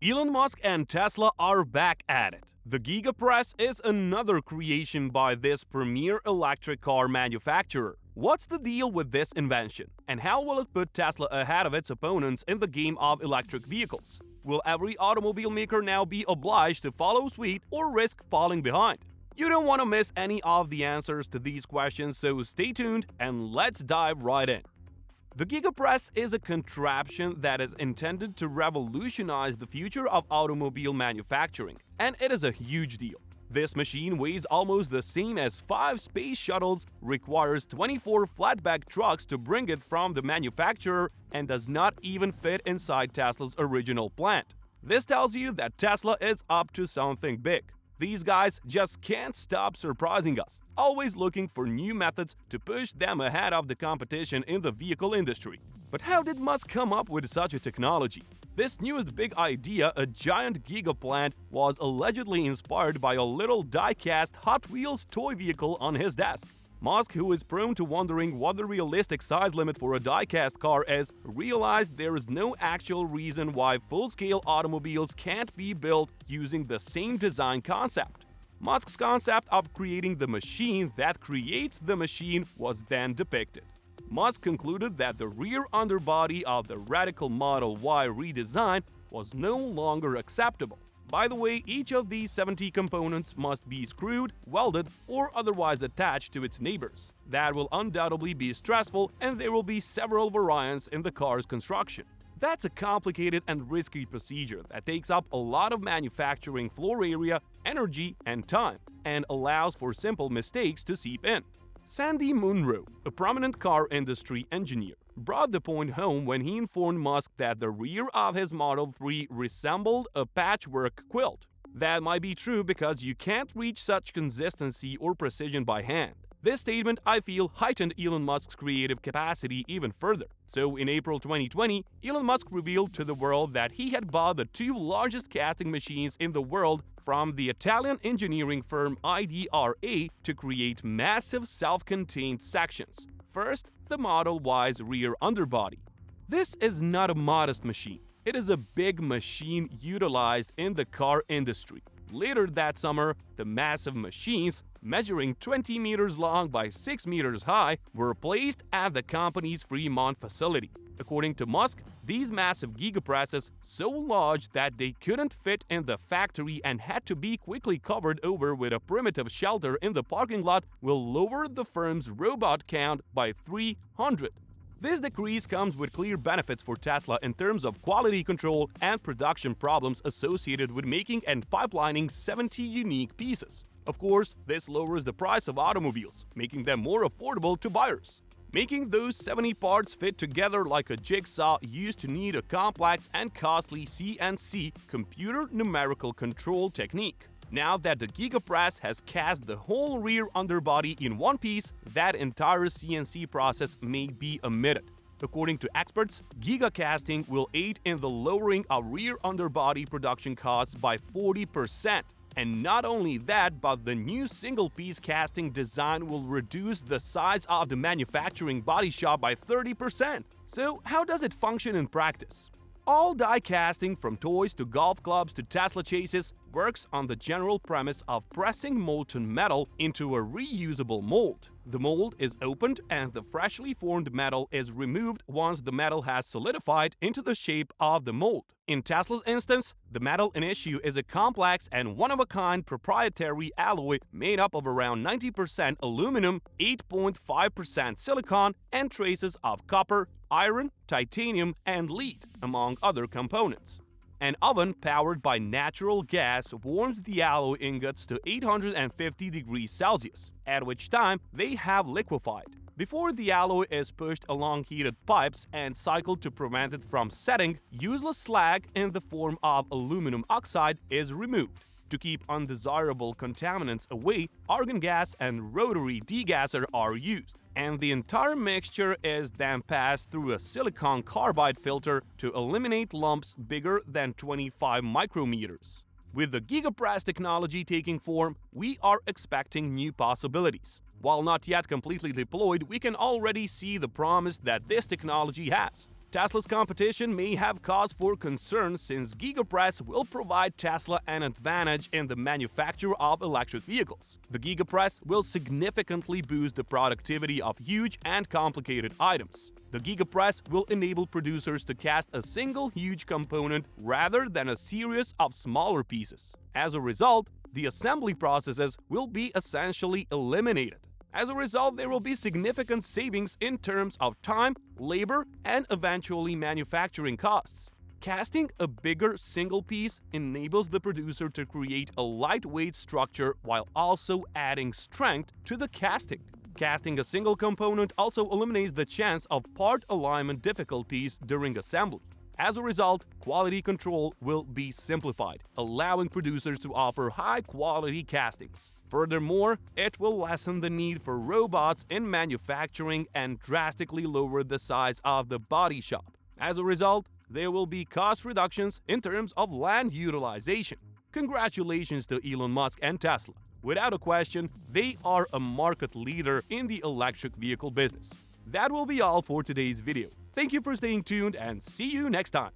Elon Musk and Tesla are back at it. The GigaPress is another creation by this premier electric car manufacturer. What's the deal with this invention? And how will it put Tesla ahead of its opponents in the game of electric vehicles? Will every automobile maker now be obliged to follow suit or risk falling behind? You don't want to miss any of the answers to these questions, so stay tuned and let's dive right in. The GigaPress is a contraption that is intended to revolutionize the future of automobile manufacturing, and it is a huge deal. This machine weighs almost the same as 5 space shuttles, requires 24 flatbed trucks to bring it from the manufacturer, and does not even fit inside Tesla's original plant. This tells you that Tesla is up to something big. These guys just can't stop surprising us, always looking for new methods to push them ahead of the competition in the vehicle industry. But how did Musk come up with such a technology? This newest big idea, a giant Giga plant, was allegedly inspired by a little die-cast Hot Wheels toy vehicle on his desk. Musk, who is prone to wondering what the realistic size limit for a die-cast car is, realized there is no actual reason why full-scale automobiles can't be built using the same design concept. Musk's concept of creating the machine that creates the machine was then depicted. Musk concluded that the rear underbody of the radical Model Y redesign was no longer acceptable. By the way, each of these 70 components must be screwed, welded, or otherwise attached to its neighbors. That will undoubtedly be stressful, and there will be several variants in the car's construction. That's a complicated and risky procedure that takes up a lot of manufacturing floor area, energy, and time, and allows for simple mistakes to seep in. Sandy Munro, a prominent car industry engineer, brought the point home when he informed Musk that the rear of his Model 3 resembled a patchwork quilt. That might be true because you can't reach such consistency or precision by hand. This statement, I feel, heightened Elon Musk's creative capacity even further. So in April 2020, Elon Musk revealed to the world that he had bought the 2 largest casting machines in the world from the Italian engineering firm IDRA to create massive self-contained sections. First, the Model Y's rear underbody. This is not a modest machine. It is a big machine utilized in the car industry. Later that summer, the massive machines, measuring 20 meters long by 6 meters high, were placed at the company's Fremont facility. According to Musk, these massive gigapresses, so large that they couldn't fit in the factory and had to be quickly covered over with a primitive shelter in the parking lot, will lower the firm's robot count by 300. This decrease comes with clear benefits for Tesla in terms of quality control and production problems associated with making and pipelining 70 unique pieces. Of course, this lowers the price of automobiles, making them more affordable to buyers. Making those 70 parts fit together like a jigsaw used to need a complex and costly CNC computer numerical control technique. Now that the GigaPress has cast the whole rear underbody in one piece, that entire CNC process may be omitted. According to experts, Giga casting will aid in the lowering of rear underbody production costs by 40%. And not only that, but the new single-piece casting design will reduce the size of the manufacturing body shop by 30%. So how does it function in practice? All die casting, from toys to golf clubs to Tesla chases, works on the general premise of pressing molten metal into a reusable mold. The mold is opened and the freshly formed metal is removed once the metal has solidified into the shape of the mold. In Tesla's instance, the metal in issue is a complex and one-of-a-kind proprietary alloy made up of around 90% aluminum, 8.5% silicon, and traces of copper, iron, titanium, and lead, among other components. An oven powered by natural gas warms the alloy ingots to 850 degrees Celsius, at which time they have liquefied. Before the alloy is pushed along heated pipes and cycled to prevent it from setting, useless slag in the form of aluminum oxide is removed. To keep undesirable contaminants away, argon gas and rotary degasser are used, and the entire mixture is then passed through a silicon carbide filter to eliminate lumps bigger than 25 micrometers. With the GigaPress technology taking form, we are expecting new possibilities. While not yet completely deployed, we can already see the promise that this technology has. Tesla's competition may have cause for concern since GigaPress will provide Tesla an advantage in the manufacture of electric vehicles. The GigaPress will significantly boost the productivity of huge and complicated items. The GigaPress will enable producers to cast a single huge component rather than a series of smaller pieces. As a result, the assembly processes will be essentially eliminated. As a result, there will be significant savings in terms of time, labor, and eventually manufacturing costs. Casting a bigger single piece enables the producer to create a lightweight structure while also adding strength to the casting. Casting a single component also eliminates the chance of part alignment difficulties during assembly. As a result, quality control will be simplified, allowing producers to offer high-quality castings. Furthermore, it will lessen the need for robots in manufacturing and drastically lower the size of the body shop. As a result, there will be cost reductions in terms of land utilization. Congratulations to Elon Musk and Tesla. Without a question, they are a market leader in the electric vehicle business. That will be all for today's video. Thank you for staying tuned and see you next time.